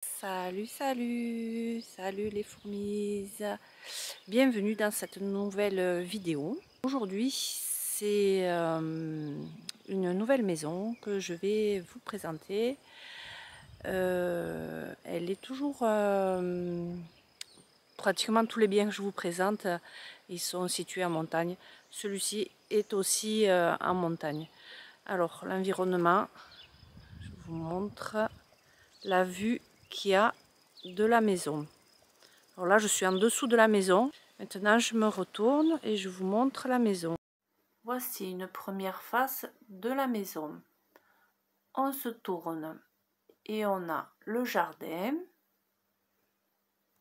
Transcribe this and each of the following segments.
Salut, salut, salut les fourmis. Bienvenue dans cette nouvelle vidéo. Aujourd'hui, c'est une nouvelle maison que je vais vous présenter. Elle est toujours pratiquement tous les biens que je vous présente, ils sont situés en montagne. Celui-ci est aussi en montagne. Alors, l'environnement, je vous montre la vue qu'il y a de la maison. Alors là, je suis en dessous de la maison. Maintenant, je me retourne et je vous montre la maison. Voici une première face de la maison. On se tourne et on a le jardin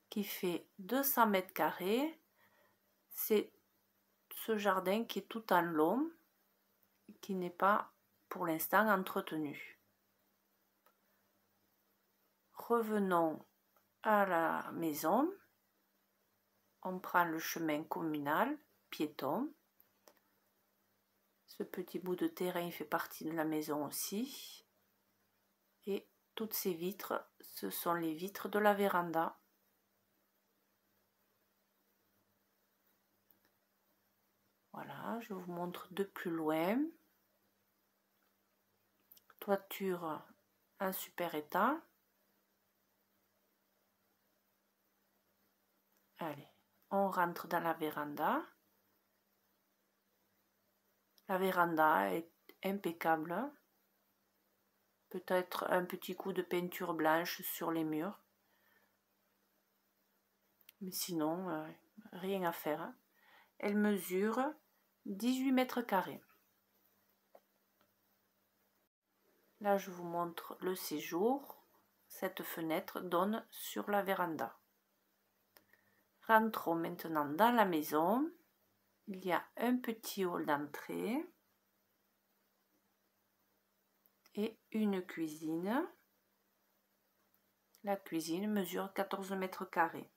qui fait 200 mètres carrés. C'est ce jardin qui est tout en long, qui n'est pas pour l'instant entretenu. Revenons à la maison. On prend le chemin communal, piéton. Ce petit bout de terrain fait partie de la maison aussi. Et toutes ces vitres, ce sont les vitres de la véranda. Voilà, je vous montre de plus loin. Toiture en super état. Allez, on rentre dans la véranda. La véranda est impeccable. Peut-être un petit coup de peinture blanche sur les murs. Mais sinon, rien à faire. Elle mesure 18 mètres carrés. Là, je vous montre le séjour. Cette fenêtre donne sur la véranda. Rentrons maintenant dans la maison. Il y a un petit hall d'entrée et une cuisine. La cuisine mesure 14 mètres carrés.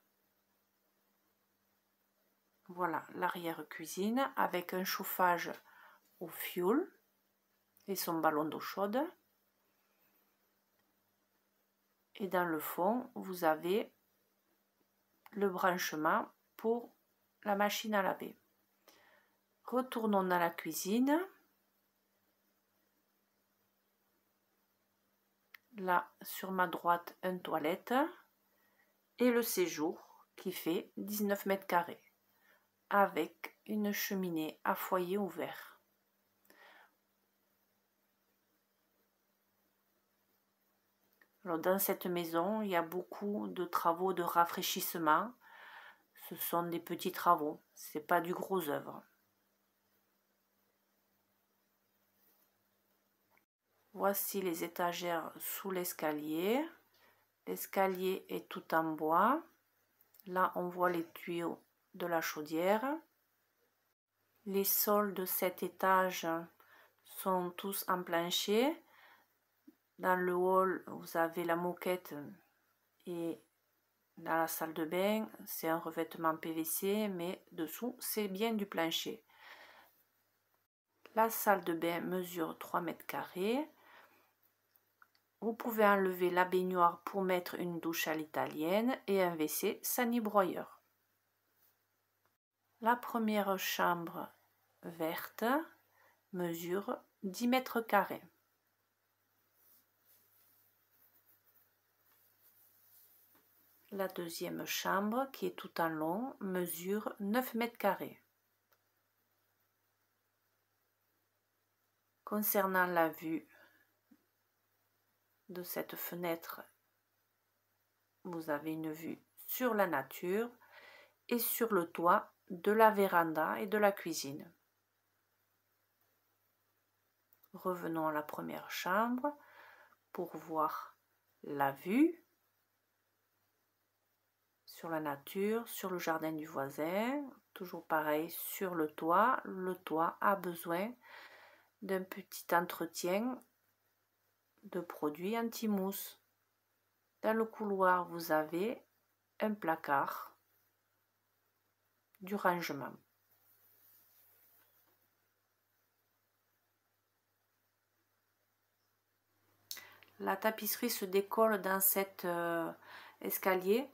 Voilà l'arrière-cuisine avec un chauffage au fioul et son ballon d'eau chaude. Et dans le fond, vous avez le branchement pour la machine à laver. Retournons dans la cuisine. Là, sur ma droite, une toilette et le séjour qui fait 19 mètres carrés avec une cheminée à foyer ouvert. Alors, dans cette maison, il y a beaucoup de travaux de rafraîchissement. Ce sont des petits travaux, c'est pas du gros œuvre. Voici les étagères sous l'escalier. L'escalier est tout en bois. Là, on voit les tuyaux de la chaudière. Les sols de cet étage sont tous en plancher. Dans le hall, vous avez la moquette et dans la salle de bain, c'est un revêtement PVC, mais dessous, c'est bien du plancher. La salle de bain mesure 3 mètres carrés. Vous pouvez enlever la baignoire pour mettre une douche à l'italienne et un WC sanibroyeur. La première chambre verte mesure 10 mètres carrés. La deuxième chambre, qui est tout en long, mesure 9 mètres carrés. Concernant la vue de cette fenêtre, vous avez une vue sur la nature et sur le toit de la véranda et de la cuisine. Revenons à la première chambre pour voir la vue sur la nature, sur le jardin du voisin, toujours pareil sur le toit. Le toit a besoin d'un petit entretien de produits anti-mousse. Dans le couloir, vous avez un placard, du rangement. la tapisserie se décolle dans cet escalier.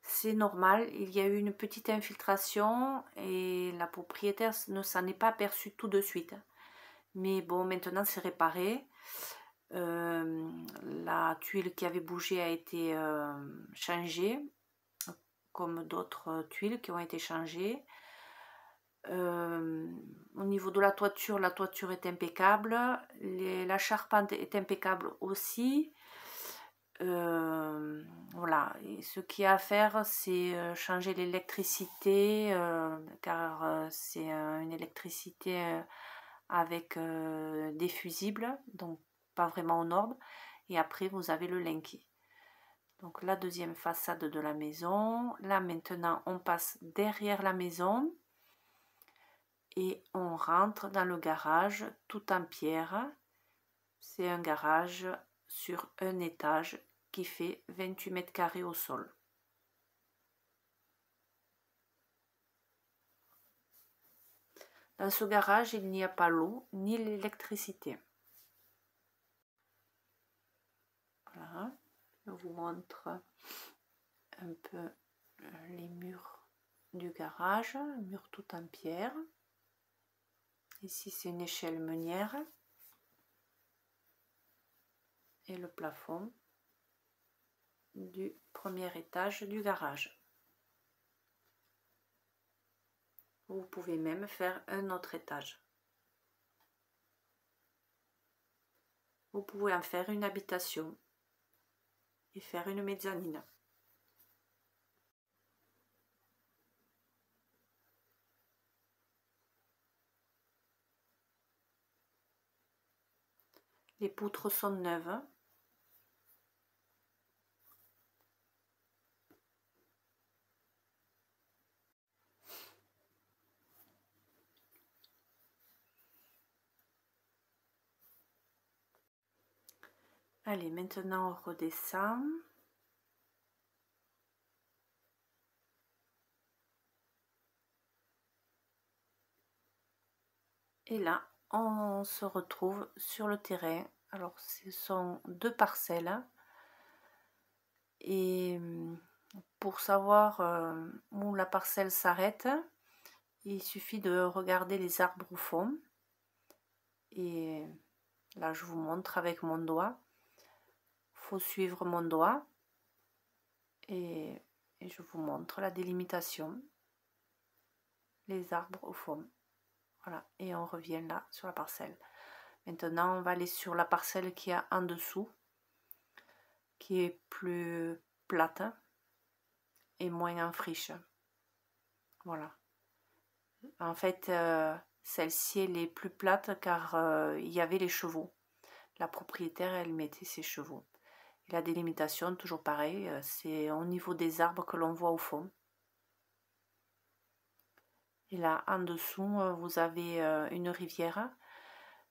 C'est normal, il y a eu une petite infiltration et la propriétaire ne s'en est pas aperçue tout de suite. Mais bon, maintenant c'est réparé. La tuile qui avait bougé a été changée, comme d'autres tuiles qui ont été changées. Au niveau de la toiture est impeccable. La charpente est impeccable aussi. Voilà, et ce qu'il y a à faire, c'est changer l'électricité, car c'est une électricité avec des fusibles, donc pas vraiment aux normes. Et après, vous avez le linky. Donc la deuxième façade de la maison. Là maintenant, on passe derrière la maison et on rentre dans le garage tout en pierre. C'est un garage sur un étage qui fait 28 mètres carrés au sol. Dans ce garage, il n'y a pas l'eau ni l'électricité. Voilà, je vous montre un peu les murs du garage, mur tout en pierre. Ici, c'est une échelle meunière. Et le plafond du premier étage du garage. Vous pouvez même faire un autre étage. Vous pouvez en faire une habitation et faire une mezzanine. Les poutres sont neuves. Allez, maintenant on redescend. Et là, on se retrouve sur le terrain. Alors, ce sont 2 parcelles. Et pour savoir où la parcelle s'arrête, il suffit de regarder les arbres au fond. Et là, je vous montre avec mon doigt. Il faut suivre mon doigt. Et je vous montre la délimitation. Les arbres au fond. Voilà, et on revient là sur la parcelle. Maintenant, on va aller sur la parcelle qui est en dessous, qui est plus plate et moins en friche. Voilà. En fait, celle-ci, elle est plus plate car il y avait les chevaux. La propriétaire, elle mettait ses chevaux. Et la délimitation, toujours pareil, c'est au niveau des arbres que l'on voit au fond. Et là, en dessous, vous avez une rivière.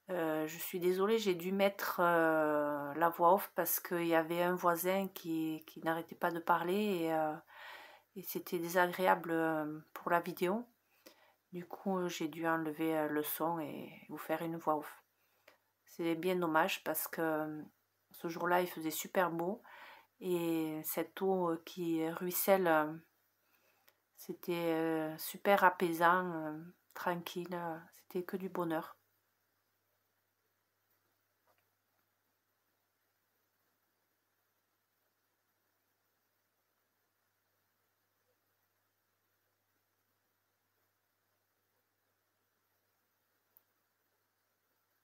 Je suis désolée, j'ai dû mettre la voix off parce qu'il y avait un voisin qui n'arrêtait pas de parler et c'était désagréable pour la vidéo. Du coup, j'ai dû enlever le son et vous faire une voix off. C'est bien dommage parce que ce jour-là, il faisait super beau et cette eau qui ruisselle, c'était super apaisant, tranquille, c'était que du bonheur.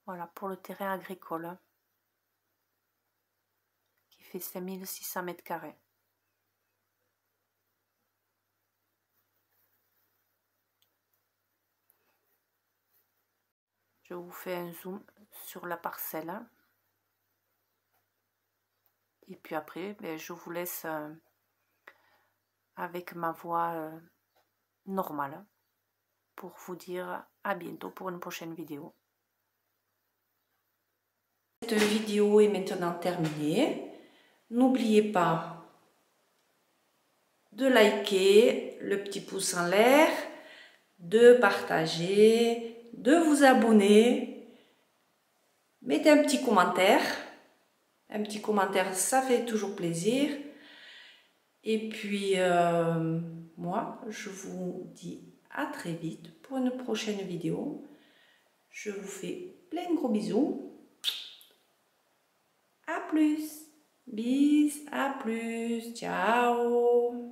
Voilà pour le terrain agricole qui fait 5600 mètres carrés. Je vous fais un zoom sur la parcelle. Et puis après, je vous laisse avec ma voix normale pour vous dire à bientôt pour une prochaine vidéo. Cette vidéo est maintenant terminée. N'oubliez pas de liker, le petit pouce en l'air, de partager, de vous abonner. Mettez un petit commentaire. Un petit commentaire, ça fait toujours plaisir. Et puis, moi, je vous dis à très vite pour une prochaine vidéo. Je vous fais plein de gros bisous. À plus. Bis, à plus. Ciao.